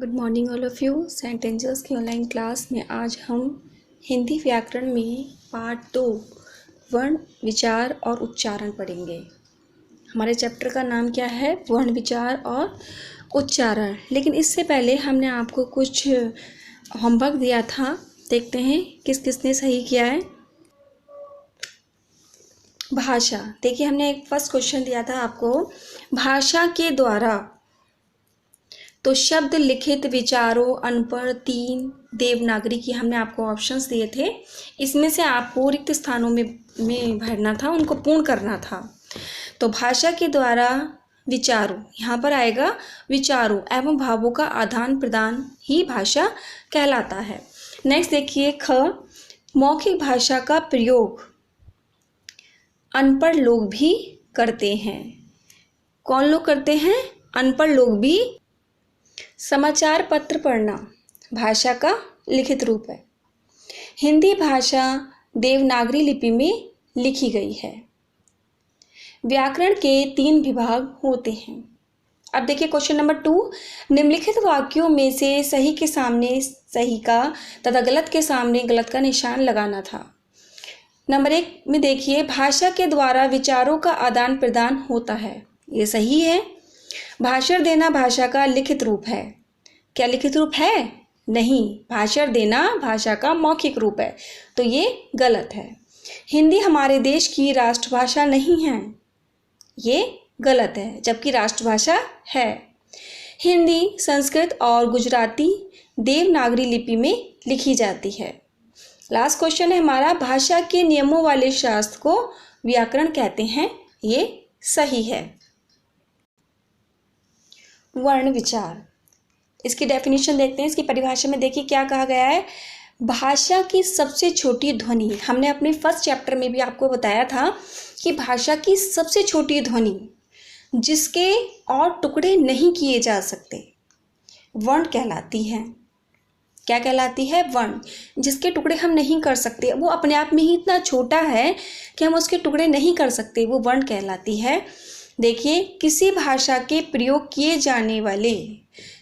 Good morning all of you. Sentences की online class में आज हम हिंदी व्याकरण में पार्ट 2 वर्ण विचार और उच्चारण पढ़ेंगे। हमारे चैप्टर का नाम क्या है? वर्ण विचार और उच्चारण। लेकिन इससे पहले हमने आपको कुछ होमवर्क दिया था, देखते हैं किस किसने सही किया है। भाषा, देखिए हमने एक फर्स्ट क्वेश्चन दिया था आपको, भाषा के द्वारा। तो शब्द, लिखित, विचारों, अनपढ़, तीन, देवनागरी की हमने आपको ऑप्शंस दिए थे। इसमें से आपको रिक्त स्थानों में भरना था, उनको पूर्ण करना था। तो भाषा के द्वारा विचारों, यहाँ पर आएगा विचारों एवं भावों का आदान प्रदान ही भाषा कहलाता है। नेक्स्ट देखिए ख, मौखिक भाषा का प्रयोग अनपढ़ लोग भी करते हैं। कौन लोग करते हैं? अनपढ़ लोग भी। समाचार पत्र पढ़ना भाषा का लिखित रूप है। हिंदी भाषा देवनागरी लिपि में लिखी गई है। व्याकरण के 3 विभाग होते हैं। अब देखिए क्वेश्चन नंबर 2, निम्नलिखित वाक्यों में से सही के सामने सही का तथा गलत के सामने गलत का निशान लगाना था। नंबर 1 में देखिए, भाषा के द्वारा विचारों का आदान प्रदान होता है, ये सही है। भाषण देना भाषा का लिखित रूप है। क्या लिखित रूप है? नहीं, भाषण देना भाषा का मौखिक रूप है, तो ये गलत है। हिंदी हमारे देश की राष्ट्रभाषा नहीं है, ये गलत है, जबकि राष्ट्रभाषा है। हिंदी, संस्कृत और गुजराती देवनागरी लिपि में लिखी जाती है। लास्ट क्वेश्चन है हमारा, भाषा के नियमों वाले शास्त्र को व्याकरण कहते हैं, ये सही है। वर्ण विचार, इसकी डेफिनेशन देखते हैं। इसकी परिभाषा में देखिए क्या कहा गया है। भाषा की सबसे छोटी ध्वनि, हमने अपने फर्स्ट चैप्टर में भी आपको बताया था कि भाषा की सबसे छोटी ध्वनि जिसके और टुकड़े नहीं किए जा सकते, वर्ण कहलाती है। क्या कहलाती है? वर्ण। जिसके टुकड़े हम नहीं कर सकते, वो अपने आप में ही इतना छोटा है कि हम उसके टुकड़े नहीं कर सकते, वो वर्ण कहलाती है। देखिए, किसी भाषा के प्रयोग किए जाने वाले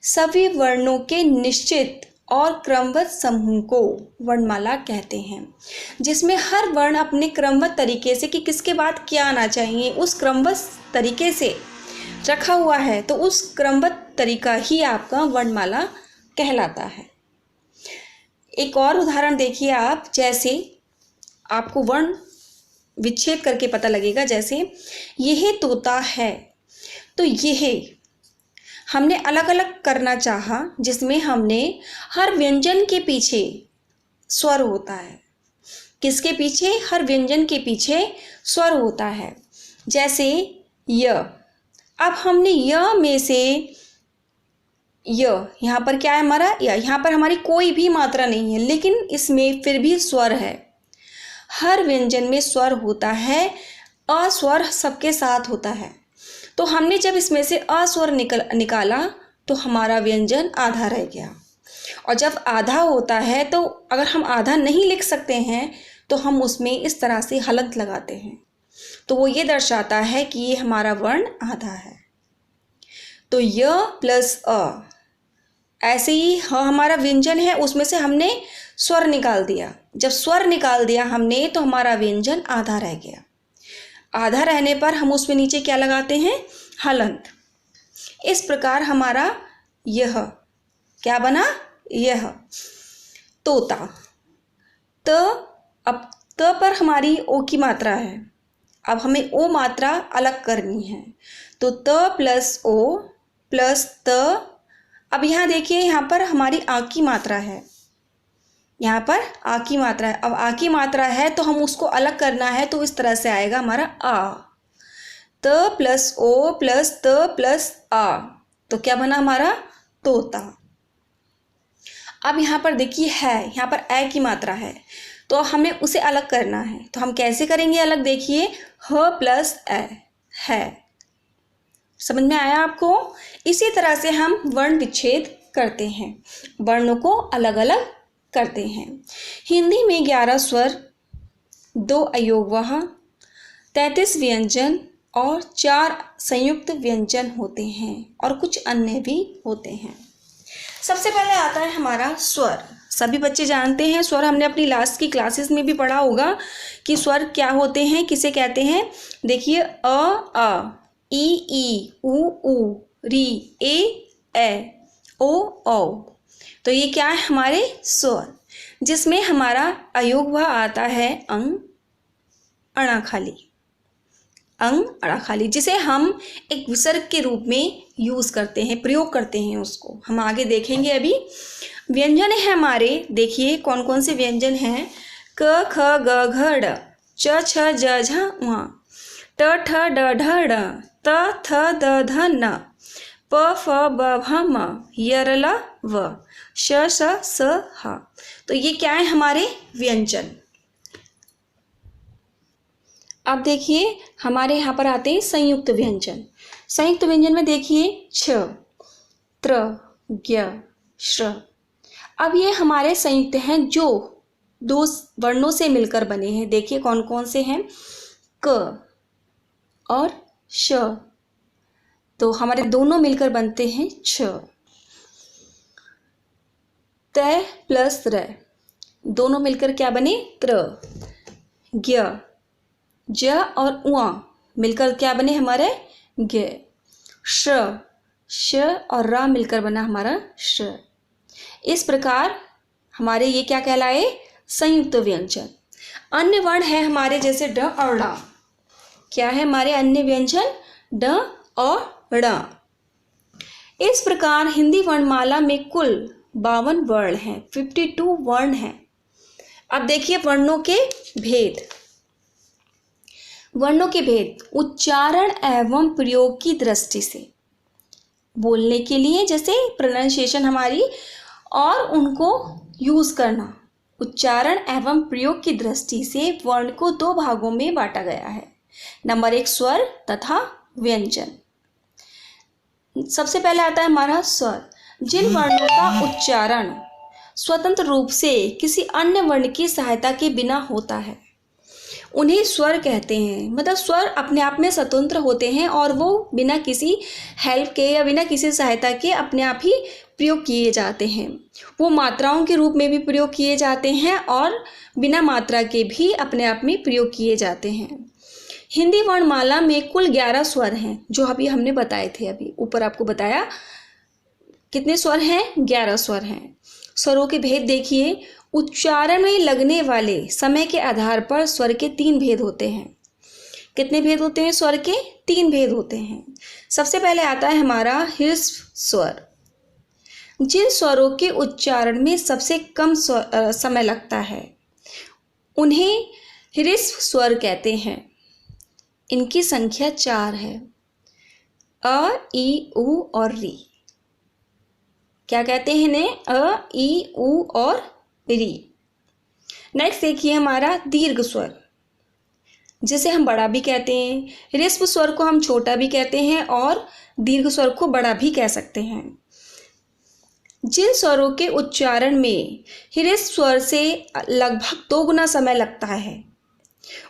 सभी वर्णों के निश्चित और क्रमबद्ध समूह को वर्णमाला कहते हैं, जिसमें हर वर्ण अपने क्रमबद्ध तरीके से कि किसके बाद क्या आना चाहिए, उस क्रमबद्ध तरीके से रखा हुआ है, तो उस क्रमबद्ध तरीका ही आपका वर्णमाला कहलाता है। एक और उदाहरण देखिए आप, जैसे आपको वर्ण विच्छेद करके पता लगेगा। जैसे यह तोता है, तो यह हमने अलग अलग करना चाहा, जिसमें हमने हर व्यंजन के पीछे स्वर होता है। किसके पीछे? हर व्यंजन के पीछे स्वर होता है। जैसे य, अब हमने य में से य, यहाँ पर क्या है हमारा? य, यहाँ पर हमारी कोई भी मात्रा नहीं है, लेकिन इसमें फिर भी स्वर है। हर व्यंजन में स्वर होता है, अस्वर सबके साथ होता है। तो हमने जब इसमें से अस्वर निकाला तो हमारा व्यंजन आधा रह गया। और जब आधा होता है, तो अगर हम आधा नहीं लिख सकते हैं तो हम उसमें इस तरह से हलंत लगाते हैं, तो वो ये दर्शाता है कि ये हमारा वर्ण आधा है। तो य प्लस अ, ऐसे ही हमारा व्यंजन है, उसमें से हमने स्वर निकाल दिया। जब स्वर निकाल दिया हमने, तो हमारा व्यंजन आधा रह गया। आधा रहने पर हम उसमें नीचे क्या लगाते हैं? हलंत। इस प्रकार हमारा यह क्या बना? यह तोता। त, अब त पर हमारी ओ की मात्रा है, अब हमें ओ मात्रा अलग करनी है, तो त प्लस ओ प्लस त। अब यहाँ देखिए, यहाँ पर हमारी आ की मात्रा है, यहाँ पर आ की मात्रा है। अब आ की मात्रा है तो हम उसको अलग करना है, तो इस तरह से आएगा हमारा आ। त प्लस ओ प्लस त प्लस आ, तो क्या बना हमारा? तोता। अब यहाँ पर देखिए है, यहाँ पर ए की मात्रा है, तो हमें उसे अलग करना है। तो हम कैसे करेंगे अलग? देखिए, ह प्लस ए है। समझ में आया आपको? इसी तरह से हम वर्ण विच्छेद करते हैं, वर्णों को अलग अलग करते हैं। हिंदी में 11 स्वर, 2 अयोगवाह, 33 व्यंजन और 4 संयुक्त व्यंजन होते हैं, और कुछ अन्य भी होते हैं। सबसे पहले आता है हमारा स्वर। सभी बच्चे जानते हैं स्वर, हमने अपनी लास्ट की क्लासेस में भी पढ़ा होगा कि स्वर क्या होते हैं, किसे कहते हैं। देखिए अ, ई, उ, री, ए, ओ, औ। तो ये क्या है हमारे स्वर, जिसमें हमारा अयोग व आता है अंग, अणा खाली, अंग, अणा खाली, जिसे हम एक विसर्ग के रूप में यूज करते हैं, प्रयोग करते हैं उसको। हम आगे देखेंगे। अभी व्यंजन है हमारे, देखिए कौन कौन से व्यंजन हैं। क, ख, ग, घ, ड़, च, छ, ज, झ, ङ, ट, ठ, ड, ढ, ड़, त, थ, द, ध, न, प, फ, ब, भ, म, य, र, ल, व, श, श, स, ह। तो ये क्या है हमारे व्यंजन। अब देखिए हमारे यहाँ पर आते हैं संयुक्त व्यंजन। संयुक्त व्यंजन में देखिए छ, त्र, ज्ञ, श्र। अब ये हमारे संयुक्त हैं जो दो वर्णों से मिलकर बने हैं। देखिए कौन कौन से हैं। क और श, तो हमारे दोनों मिलकर बनते हैं छ। त प्लस र, दोनों मिलकर क्या बने त्र। ज्ञ, ज और उआ मिलकर क्या बने हमारे ज्ञ। श, श और रा मिलकर बना हमारा श। इस प्रकार हमारे ये क्या कहलाए, संयुक्त व्यंजन। अन्य वर्ण है हमारे जैसे ड और ड़। क्या है हमारे अन्य व्यंजन, ड और ड़। इस प्रकार हिंदी वर्णमाला में कुल 52 वर्ण हैं, 52 वर्ण हैं। अब देखिए वर्णों के भेद। वर्णों के भेद उच्चारण एवं प्रयोग की दृष्टि से, बोलने के लिए जैसे प्रोनाउंसिएशन हमारी और उनको यूज करना, उच्चारण एवं प्रयोग की दृष्टि से वर्ण को 2 भागों में बांटा गया है। नंबर 1 स्वर तथा व्यंजन। सबसे पहले आता है हमारा स्वर। जिन वर्णों का उच्चारण स्वतंत्र रूप से किसी अन्य वर्ण की सहायता के बिना होता है उन्हें स्वर कहते हैं। मतलब स्वर अपने आप में स्वतंत्र होते हैं और वो बिना किसी हेल्प के या बिना किसी सहायता के अपने आप ही प्रयोग किए जाते हैं। वो मात्राओं के रूप में भी प्रयोग किए जाते हैं और बिना मात्रा के भी अपने आप में प्रयोग किए जाते हैं। हिंदी वर्णमाला में कुल 11 स्वर हैं, जो अभी हमने बताए थे। अभी ऊपर आपको बताया कितने स्वर हैं, 11 स्वर हैं। स्वरों के भेद देखिए। उच्चारण में लगने वाले समय के आधार पर स्वर के 3 भेद होते हैं। कितने भेद होते हैं स्वर के, 3 भेद होते हैं। सबसे पहले आता है हमारा ह्रस्व स्वर। जिन स्वरों के उच्चारण में सबसे कम समय लगता है उन्हें ह्रस्व स्वर कहते हैं। इनकी संख्या 4 है, अ, ई, उ और री। क्या कहते हैं इन्हें, अ, ई, उ और री। नेक्स्ट देखिए हमारा दीर्घ स्वर, जिसे हम बड़ा भी कहते हैं। ह्रस्व स्वर को हम छोटा भी कहते हैं और दीर्घ स्वर को बड़ा भी कह सकते हैं। जिन स्वरों के उच्चारण में ह्रस्व स्वर से लगभग 2 गुना समय लगता है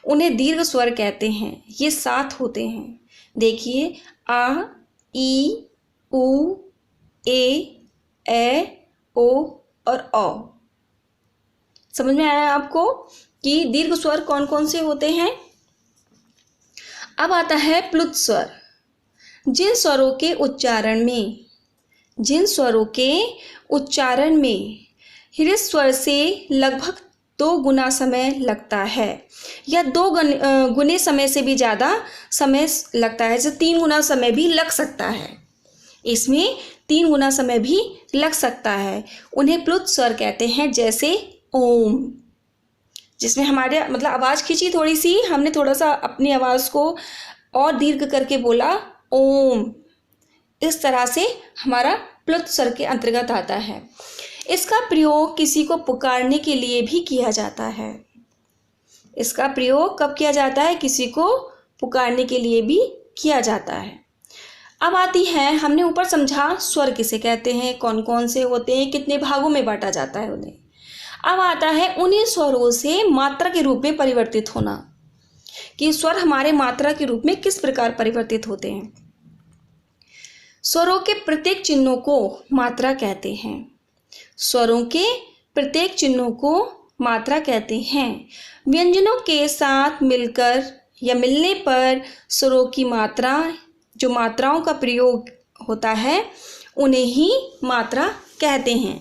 उन्हें दीर्घ स्वर कहते हैं। ये 7 होते हैं। देखिए आ, ई, उ, ए, ओ और औ। समझ में आया आपको कि दीर्घ स्वर कौन कौन से होते हैं। अब आता है प्लुत स्वर। जिन स्वरों के उच्चारण में ह्रस्व स्वर से लगभग 2 गुना समय लगता है या 2 गुने समय से भी ज़्यादा समय लगता है, जैसे 3 गुना समय भी लग सकता है। इसमें 3 गुना समय भी लग सकता है, उन्हें प्लुत स्वर कहते हैं। जैसे ओम, जिसमें हमारे मतलब आवाज़ खींची थोड़ी सी, हमने थोड़ा सा अपनी आवाज़ को और दीर्घ करके बोला ओम। इस तरह से हमारा प्लुत स्वर के अंतर्गत आता है। इसका प्रयोग किसी को पुकारने के लिए भी किया जाता है। इसका प्रयोग कब किया जाता है, किसी को पुकारने के लिए भी किया जाता है। अब आती है, हमने ऊपर समझा स्वर किसे कहते हैं, कौन कौन से होते हैं, कितने भागों में बांटा जाता है उन्हें। अब आता है उन्हीं स्वरों से मात्रा के रूप में परिवर्तित होना, कि स्वर हमारे मात्रा के रूप में किस प्रकार परिवर्तित होते हैं। स्वरों के प्रत्येक चिन्हों को मात्रा कहते हैं। स्वरों के प्रत्येक चिन्हों को मात्रा कहते हैं। व्यंजनों के साथ मिलकर या मिलने पर स्वरों की मात्रा, जो मात्राओं का प्रयोग होता है, उन्हें ही मात्रा कहते हैं।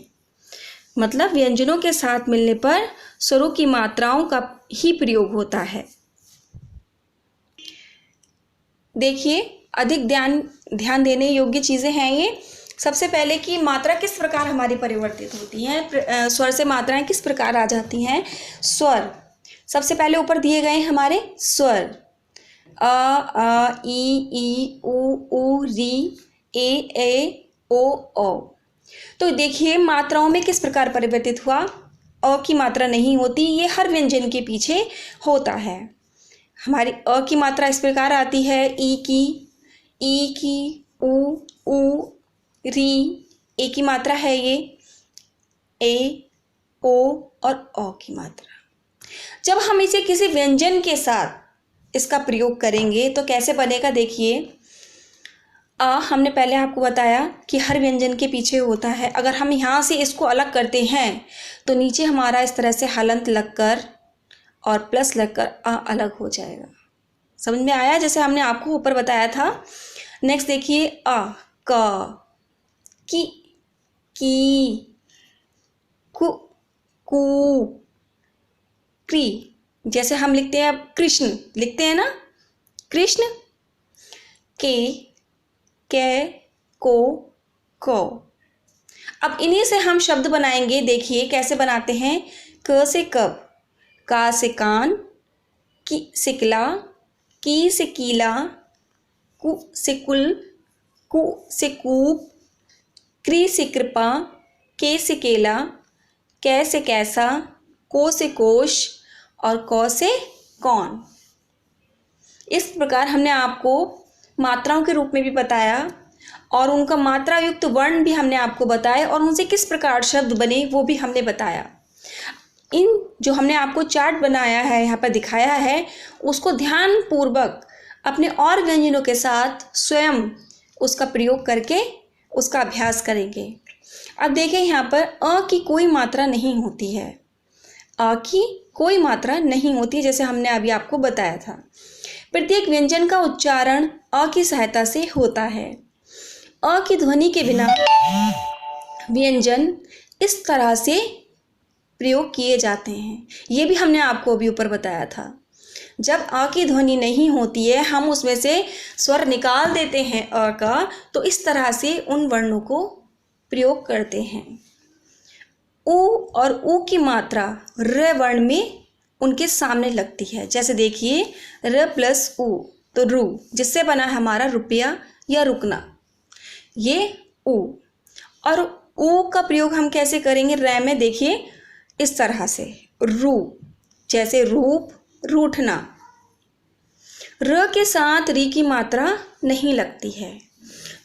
मतलब व्यंजनों के साथ मिलने पर स्वरों की मात्राओं का ही प्रयोग होता है। देखिए, अधिक ध्यान देने योग्य चीज़ें हैं ये। सबसे पहले कि मात्रा किस प्रकार हमारी परिवर्तित होती है, स्वर से मात्राएं किस प्रकार आ जाती हैं। स्वर सबसे पहले ऊपर दिए गए हमारे स्वर अ, ई, उ, री, ए, ओ। तो देखिए मात्राओं में किस प्रकार परिवर्तित हुआ। अ की मात्रा नहीं होती, ये हर व्यंजन के पीछे होता है। हमारी अ की मात्रा इस प्रकार आती है, ई की, उ, री, ए की मात्रा है ये, ए, ओ और अ की मात्रा। जब हम इसे किसी व्यंजन के साथ इसका प्रयोग करेंगे तो कैसे बनेगा। देखिए, हमने पहले आपको बताया कि हर व्यंजन के पीछे होता है। अगर हम यहाँ से इसको अलग करते हैं तो नीचे हमारा इस तरह से हलंत लगकर और प्लस लगकर अलग हो जाएगा। समझ में आया, जैसे हमने आपको ऊपर बताया था। नेक्स्ट देखिए, क, की, कु, क्री। जैसे हम लिखते हैं, अब कृष्ण लिखते हैं ना, कृष्ण, के, को। अब इन्हीं से हम शब्द बनाएंगे। देखिए कैसे बनाते हैं। क से कब, का से कान, की से किला, की से कीला, कु से कुल, कु से कूप, क्री से कृपा, के से केला, कै से कैसा, को से कोश और कौ से कौन। इस प्रकार हमने आपको मात्राओं के रूप में भी बताया और उनका मात्रा युक्त वर्ण भी हमने आपको बताया और उनसे किस प्रकार शब्द बने वो भी हमने बताया। इन जो हमने आपको चार्ट बनाया है, यहाँ पर दिखाया है, उसको ध्यानपूर्वक अपने और व्यंजनों के साथ स्वयं उसका प्रयोग करके उसका अभ्यास करेंगे। अब देखिए, यहाँ पर अ की कोई मात्रा नहीं होती है। अ की कोई मात्रा नहीं होती, जैसे हमने अभी आपको बताया था। प्रत्येक व्यंजन का उच्चारण अ की सहायता से होता है। अ की ध्वनि के बिना व्यंजन इस तरह से प्रयोग किए जाते हैं। ये भी हमने आपको अभी ऊपर बताया था। जब अ की ध्वनि नहीं होती है, हम उसमें से स्वर निकाल देते हैं अ का, तो इस तरह से उन वर्णों को प्रयोग करते हैं। उ और उ की मात्रा र वर्ण में उनके सामने लगती है। जैसे देखिए, र प्लस उ तो रू, जिससे बना हमारा रुपया या रुकना, ये उ। और उ का प्रयोग हम कैसे करेंगे र में। देखिए इस तरह से, रू, जैसे रूप, रूठना। र के साथ री की मात्रा नहीं लगती है।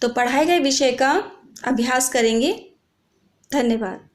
तो पढ़ाए गए विषय का अभ्यास करेंगे। धन्यवाद।